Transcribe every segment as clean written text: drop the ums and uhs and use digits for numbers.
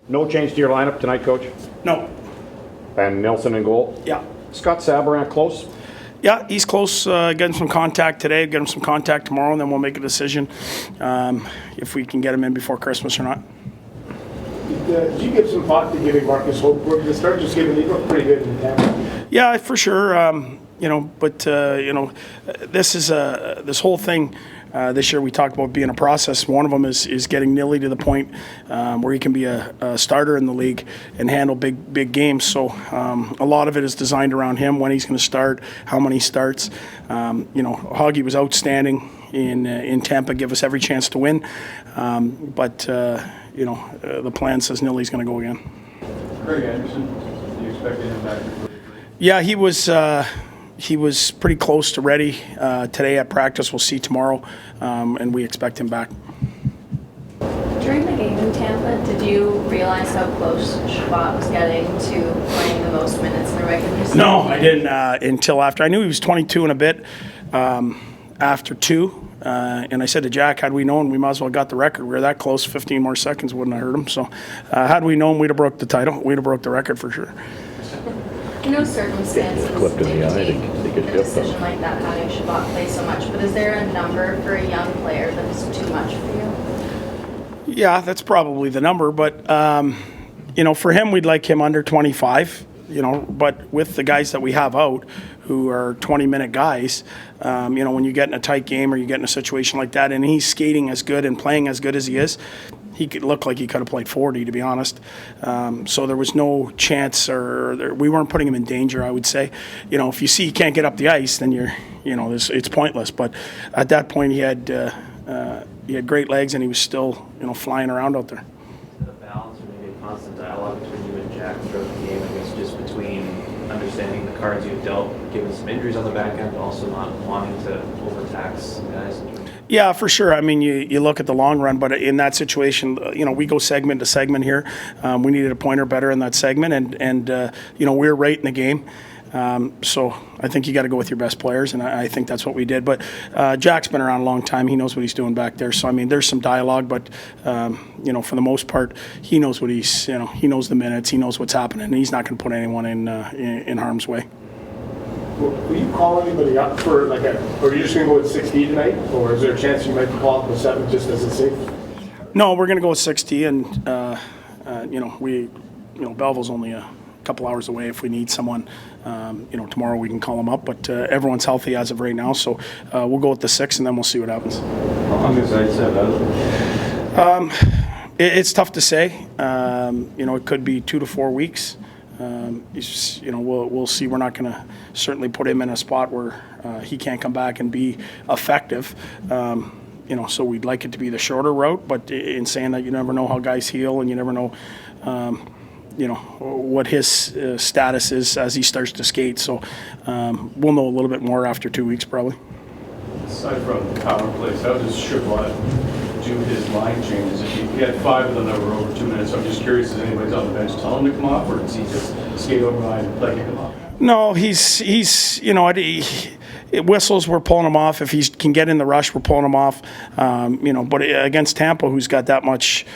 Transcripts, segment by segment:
No change to your lineup tonight, Coach? No. And Nelson in goal? Yeah. Scott Sabaran close? Yeah, he's close. Getting some contact today, get him some contact tomorrow, and then we'll make a decision if we can get him in before Christmas or not. Did you give some thought to giving Marcus Hope work? The start just giving, he looked pretty good in the Tampa. Yeah, for sure. This is this whole thing. This year we talked about being a process. One of them is getting Nilly to the point where he can be a starter in the league and handle big games. So a lot of it is designed around him, when he's going to start, how many starts. Hoggy was outstanding in Tampa, give us every chance to win. But the plan says Nilly's going to go again. Craig Anderson, do you expect him back? Yeah, he was pretty close to ready today at practice. We'll see tomorrow, and we expect him back. During the game in Tampa, did you realize how close Shabbat was getting to playing the most minutes in the regular season? No, I didn't until after. I knew he was 22 and a bit after 2. And I said to Jack, had we known, we might as well got the record. We were that close, 15 more seconds wouldn't have hurt him. So had we known, we'd have broke the title. We'd have broke the record for sure. In those circumstances, Clipped in the eye, they take get a dipped decision on. like that, having Shabbat play so much, but is there a number for a young player that is too much for you? Yeah, that's probably the number. But, for him, we'd like him under 25. But with the guys that we have out who are 20-minute guys, when you get in a tight game or you get in a situation like that and he's skating as good and playing as good as he is, he could look like he could have played 40, to be honest. So there was no chance, we weren't putting him in danger, I would say. If you see he can't get up the ice, then it's pointless. But at that point, he had great legs and he was still, flying around out there. A balance or maybe a constant dialogue between you and Jack throughout the game, I guess, just between understanding the cards you've dealt, given some injuries on the back end, but also not wanting to overtax guys. Yeah, for sure. I mean, you look at the long run, but in that situation, we go segment to segment here. We needed a pointer better in that segment, and we were right in the game. So I think you got to go with your best players, and I think that's what we did. But Jack's been around a long time. He knows what he's doing back there. So, I mean, there's some dialogue, but, for the most part, he knows what he knows the minutes, he knows what's happening, and he's not going to put anyone in harm's way. Will you call anybody up for or are you just going to go with 60 tonight? Or is there a chance you might call up with 7 just as a safe? No, we're going to go with 60, and, Belleville's only a couple hours away. If we need someone, tomorrow we can call them up. But everyone's healthy as of right now, so we'll go with the 6, and then we'll see what happens. How long is that set out? It's tough to say. It could be 2 to 4 weeks. We'll see. We're not going to certainly put him in a spot where he can't come back and be effective. So we'd like it to be the shorter route. But in saying that, you never know how guys heal, and you never know, what his status is as he starts to skate. So we'll know a little bit more after 2 weeks, probably. Aside from the power plays, how does Shabbat do his line changes? He had 5 of them that were over 2 minutes. So I'm just curious, is anybody's on the bench telling him to come off, or does he just skate over the line and play him off? No, he's whistles, we're pulling him off. If he can get in the rush, we're pulling him off. But against Tampa, who's got that much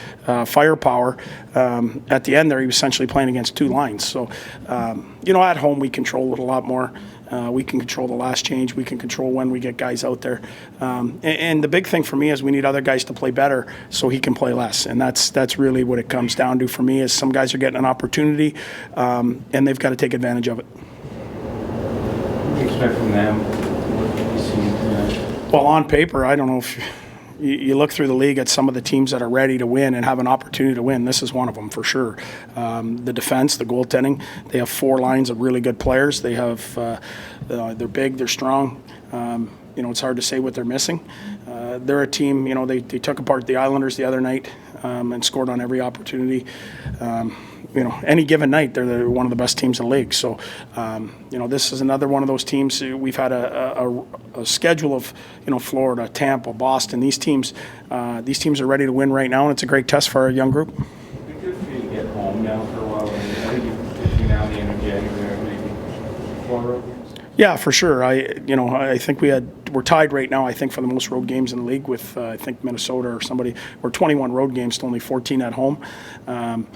firepower, at the end there, he was essentially playing against 2 lines. So, at home, we control it a lot more. We can control the last change. We can control when we get guys out there. And the big thing for me is we need other guys to play better so he can play less. And that's really what it comes down to for me, is some guys are getting an opportunity, and they've got to take advantage of it. What do you expect from them? What have you seen tonight? Well, on paper, I don't know if you look through the league at some of the teams that are ready to win and have an opportunity to win. This is one of them for sure. The defense, the goaltending, they have 4 lines of really good players. They have, they're big, they're strong. It's hard to say what they're missing. They're a team, they took apart the Islanders the other night and scored on every opportunity. Any given night, they're one of the best teams in the league. So, this is another one of those teams. We've had a schedule of, Florida, Tampa, Boston. These teams are ready to win right now, and it's a great test for our young group. It'd be good for you to get home now for a while. I think between now and the end of January, maybe 4 road games. Yeah, for sure. I think we're tied right now, I think, for the most road games in the league with, I think, Minnesota or somebody. We're 21 road games to only 14 at home. And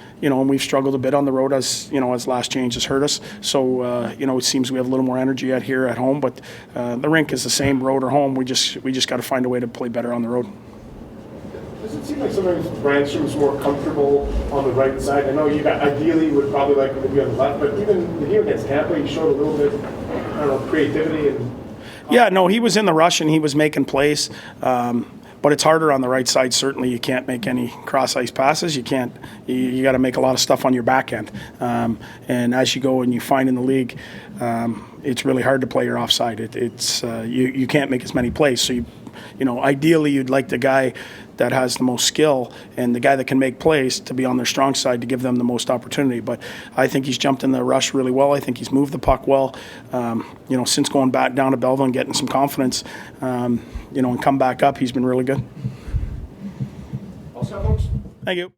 we've struggled a bit on the road as last change has hurt us. So, it seems we have a little more energy out here at home, but the rink is the same road or home. We just got to find a way to play better on the road. Does it seem like sometimes Brandstrom's more comfortable on the right side? I know ideally you would probably like him to be on the left, but even here against Tampa, he showed a little bit, I don't know, creativity and. Yeah, no, he was in the rush and he was making plays. But it's harder on the right side. Certainly, you can't make any cross ice passes. You can't. You got to make a lot of stuff on your back end. And as you go and you find in the league, it's really hard to play your offside. You can't make as many plays. So ideally, you'd like the guy that has the most skill and the guy that can make plays to be on their strong side to give them the most opportunity. But I think he's jumped in the rush really well. I think he's moved the puck well. Since going back down to Belleville and getting some confidence, and come back up, he's been really good. Also, folks. Thank you.